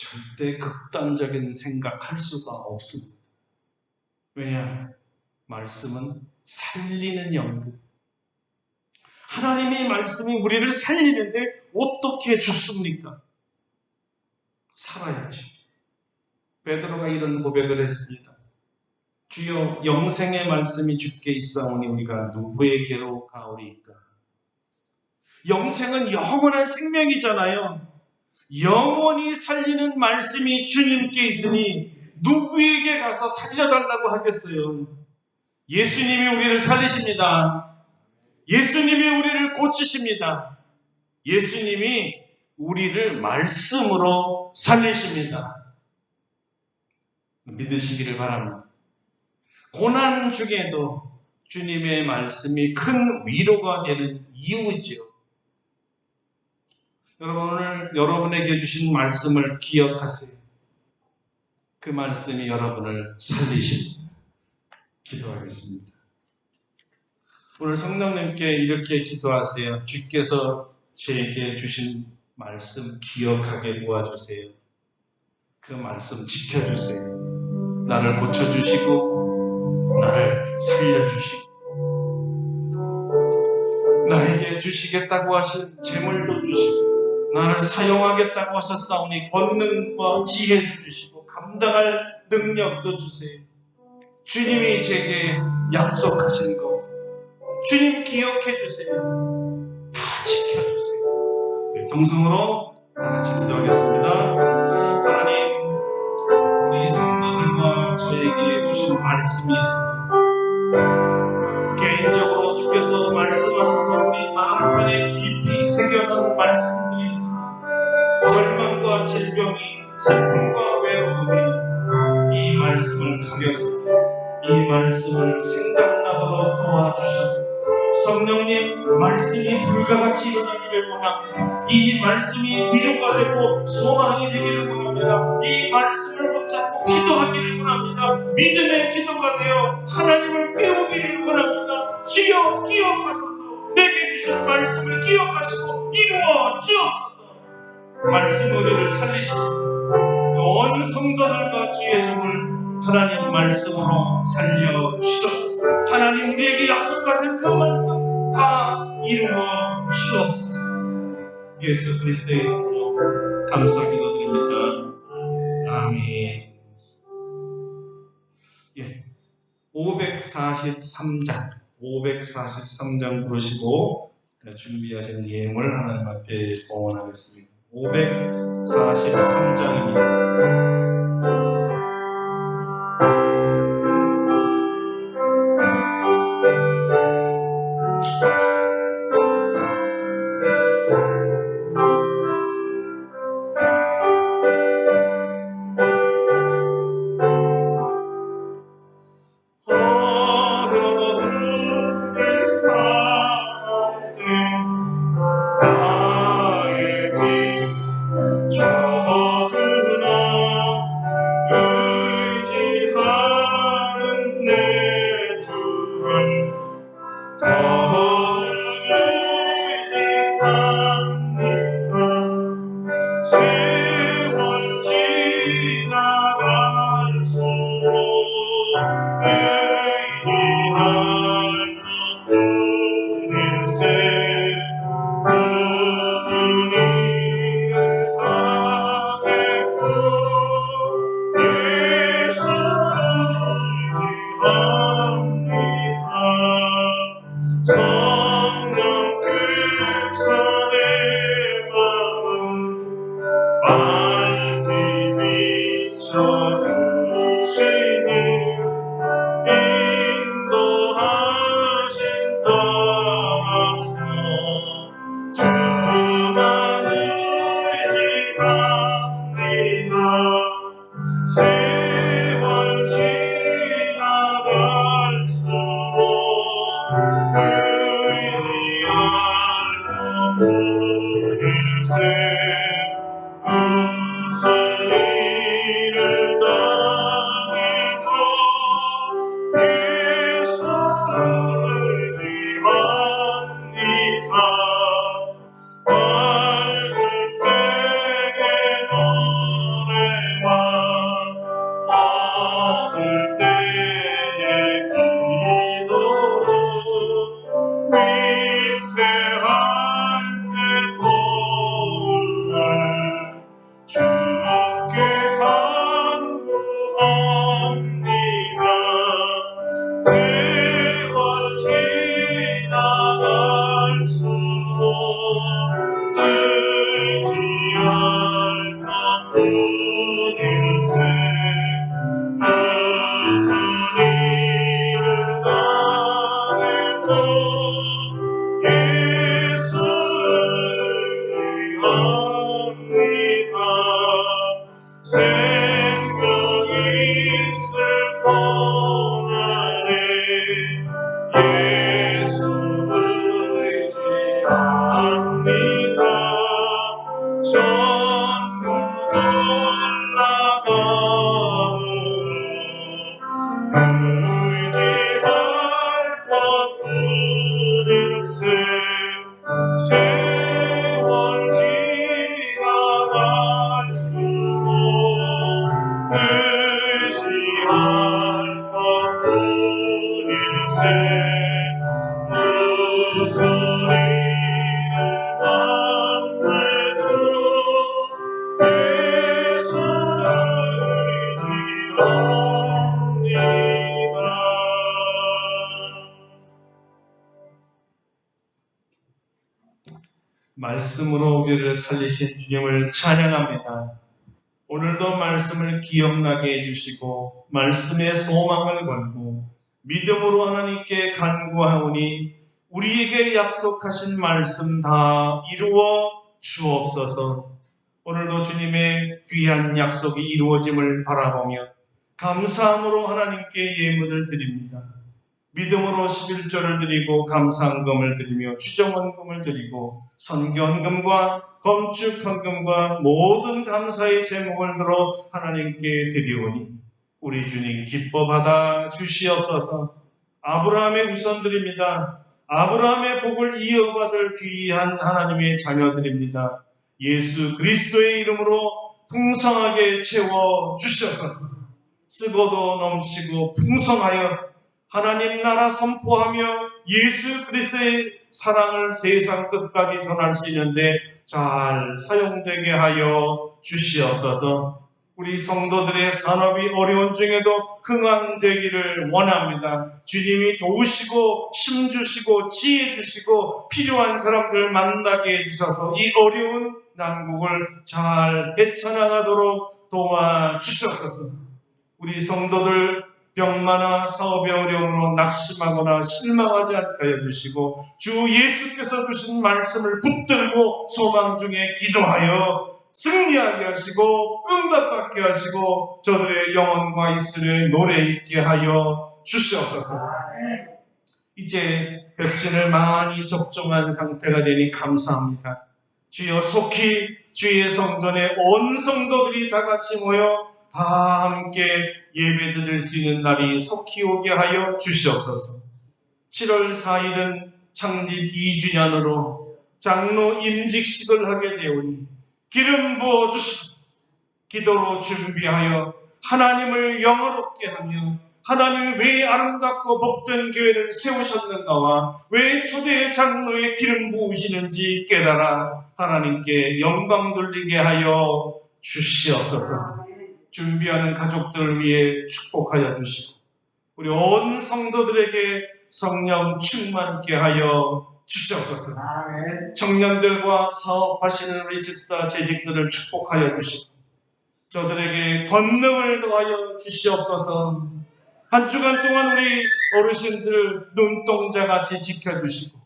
Speaker 1: 절대 극단적인 생각할 수가 없습니다. 왜냐? 말씀은 살리는 연금. 하나님의 말씀이 우리를 살리는데 어떻게 죽습니까? 살아야죠. 베드로가 이런 고백을 했습니다. 주여, 영생의 말씀이 주께 있사오니 우리가 누구에게로 가오리이까? 영생은 영원한 생명이잖아요. 영원히 살리는 말씀이 주님께 있으니 누구에게 가서 살려달라고 하겠어요? 예수님이 우리를 살리십니다. 예수님이 우리를 고치십니다. 예수님이 우리를 말씀으로 살리십니다. 믿으시기를 바랍니다. 고난 중에도 주님의 말씀이 큰 위로가 되는 이유죠. 여러분, 오늘 여러분에게 주신 말씀을 기억하세요. 그 말씀이 여러분을 살리십니다. 기도하겠습니다. 오늘 성령님께 이렇게 기도하세요. 주께서 제게 주신 말씀 기억하게 도와주세요. 그 말씀 지켜주세요. 나를 고쳐주시고 나를 살려주시고 나에게 주시겠다고 하신 재물도 주시고 나를 사용하겠다고 하셨사오니 권능과 지혜도 주시고 감당할 능력도 주세요. 주님이 제게 약속하신 거 주님 기억해 주세요. 다 지켜주세요. 통성으로 다 같이 기도하겠습니다. 하나님, 우리 성도들과 저에게 주신 말씀이 있습니다. 개인적으로 주께서 말씀하셔서 우리 마음판에 깊이 새겨놓은 말씀들이 있습니다. 절망과 질병이, 슬픔과 외로움이 이 말씀을 가렸습니다. 이 말씀을 생각나도록 도와주셔서 성령님, 말씀이 불같이 일어나기를 원합니다. 이 말씀이 위로가 되고 소망이 되기를 원합니다. 이 말씀을 붙잡고 기도하기를 원합니다. 믿음의 기도가 되어 하나님을 배우기를 원합니다. 주여 기억하소서. 내게 주신 말씀을 기억하시고 이루어 주옵소서. 말씀 우리를 살리시고 온 성도들과 주의 종을 하나님 말씀으로 살려주소서. 하나님 우리에게 약속하신 그 말씀 다 이루어 주옵소서. 예수 그리스도의 이름으로 감사 기도드립니다. 아멘. 예, 543장 부르시고 준비하신 예물 하나님 앞에 봉헌하겠습니다. 543장입니다.
Speaker 4: 무소리를 만나도 내 손을 울리지옵니다.
Speaker 1: 말씀으로 우리를 살리신 주님을 찬양합니다. 오늘도 말씀을 기억나게 해주시고 말씀의 소망을 걸고 믿음으로 하나님께 간구하오니 우리에게 약속하신 말씀 다 이루어 주옵소서. 오늘도 주님의 귀한 약속이 이루어짐을 바라보며 감사함으로 하나님께 예물을 드립니다. 믿음으로 11조를 드리고 감사헌금을 드리며 추정헌금을 드리고 선교헌금과 건축헌금과 모든 감사의 제목을 들어 하나님께 드리오니 우리 주님 기뻐 받아 주시옵소서. 아브라함의 후손들입니다. 아브라함의 복을 이어받을 귀한 하나님의 자녀들입니다. 예수 그리스도의 이름으로 풍성하게 채워 주시옵소서. 쓰고도 넘치고 풍성하여 하나님 나라 선포하며 예수 그리스도의 사랑을 세상 끝까지 전할 수 있는데 잘 사용되게 하여 주시옵소서. 우리 성도들의 산업이 어려운 중에도 흥왕되기를 원합니다. 주님이 도우시고 힘주시고 지혜 주시고 필요한 사람들 만나게 해주셔서 이 어려운 난국을 잘 헤쳐나가도록 도와주시옵소서. 우리 성도들 병마나 사업의 어려움으로 낙심하거나 실망하지 않게 하여 주시고 주 예수께서 주신 말씀을 붙들고 소망 중에 기도하여 승리하게 하시고 응답받게 하시고 저들의 영혼과 입술에 노래 있게 하여 주시옵소서. 이제 백신을 많이 접종한 상태가 되니 감사합니다. 주여 속히 주의 성전에 온 성도들이 다 같이 모여 다 함께 예배 드릴 수 있는 날이 속히 오게 하여 주시옵소서. 7월 4일은 창립 2주년으로 장로 임직식을 하게 되오니 기름 부어 주시고 기도로 준비하여 하나님을 영화롭게 하며 하나님이 왜 아름답고 복된 교회를 세우셨는가와 왜 초대 장로에 기름 부으시는지 깨달아 하나님께 영광 돌리게 하여 주시옵소서. 준비하는 가족들을 위해 축복하여 주시고 우리 온 성도들에게 성령 충만케 하여 주시옵소서. 청년들과 사업하시는 우리 집사 재직들을 축복하여 주시고 저들에게 권능을 더하여 주시옵소서. 한 주간 동안 우리 어르신들 눈동자같이 지켜주시고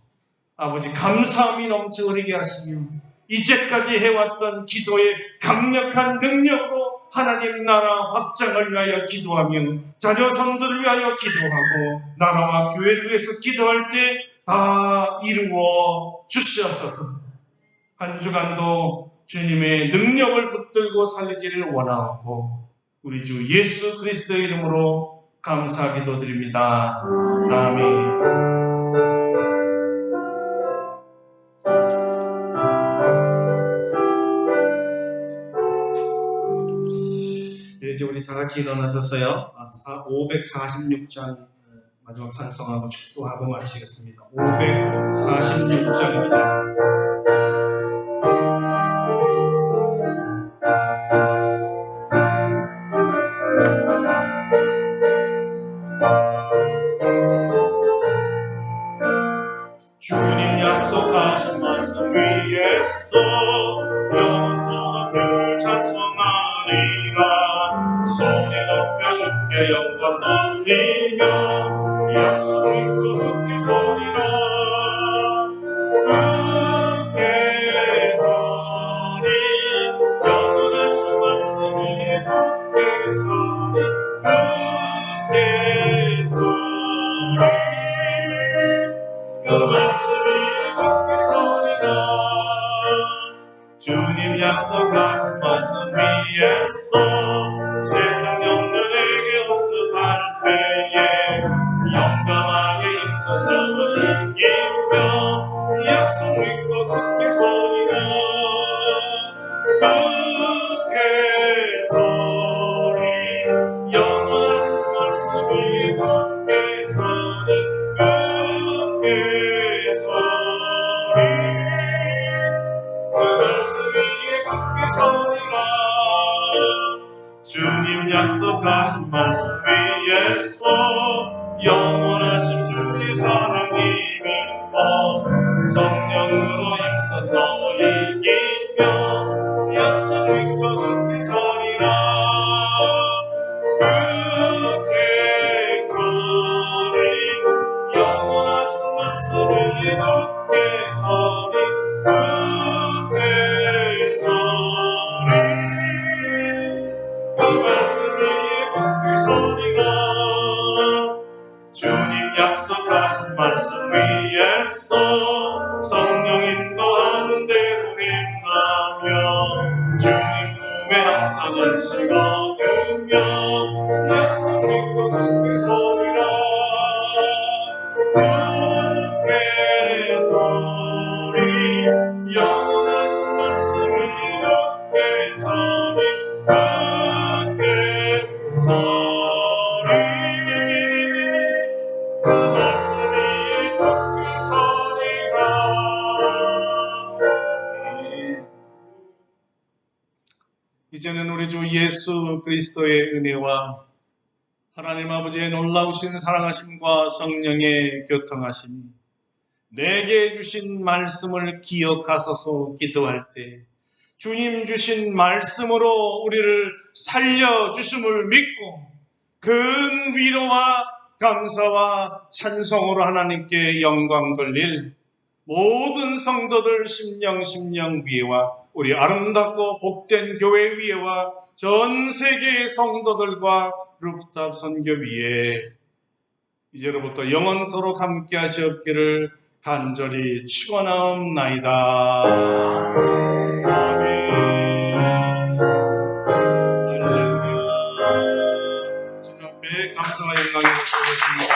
Speaker 1: 아버지 감사함이 넘쳐 흐르게 하시며 이제까지 해왔던 기도의 강력한 능력으로 하나님 나라 확장을 위하여 기도하며 자녀손들을 위하여 기도하고 나라와 교회를 위해서 기도할 때 다 이루어 주시옵소서. 한 주간도 주님의 능력을 붙들고 살기를 원하고 우리 주 예수 그리스도의 이름으로 감사 기도드립니다. 아멘. 이제 우리 다 같이 일어나셔서요. 546장 마지막 찬송하고 축도하고 마치겠습니다. 546장입니다. 주님 약속하신 말씀 위에서 영원토록 주를 찬송하리라. 소리 높여 주께 영광 돌리며 약속 믿고 굳게 서리라. 굳게 서리 영원하신 말씀 위에 굳게 서리 굳게 서리 그 말씀이 굳게 서리라. 주님 약속하신 말씀 위에서 세상 영년에게 호습할 때에 영감하게 임서서를 이기며 약속 믿고 굳게 서리라. 굳게 서리 영원하신 말씀 위에 굳게 서리
Speaker 4: 약속하신 말씀 위에서 영원하신 주의 사랑이 믿고 성령으로 힘써서 이기며 약속 믿고 굳게 서리라. 굳게 서리 영원하신 말씀 위에 굳게 서리 굳게 서리 그 말씀 위에 굳게 서리라. 주님 약속하신 말씀 위에서 성령 인도하는 대로 행하며 주님 품에 항상 안식 얻으며 약속 믿고 굳게 서리라. 굳게 서리 영원하신 말씀 위에 굳게 서리 굳게 서리 그 말씀 위에 굳게 서리라.
Speaker 1: 이제는 우리 주 예수 그리스도의 은혜와 하나님 아버지의 놀라우신 사랑하심과 성령의 교통하심이 내게 주신 말씀을 기억하소서 기도할 때 주님 주신 말씀으로 우리를 살려주심을 믿고 큰 위로와 감사와 찬송으로 하나님께 영광 돌릴 모든 성도들 심령 위에와 우리 아름답고 복된 교회 위에와 전 세계의 성도들과 루프탑 선교 위에 이제로부터 영원토록 함께 하시옵기를 간절히 축원하옵나이다. 아멘. 할렐루야. 주님 앞에 감사와 영광을 드리겠습니다.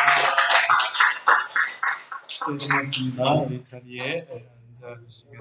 Speaker 1: 고맙습니다. 우리 자리에 앉아주시겠습니다.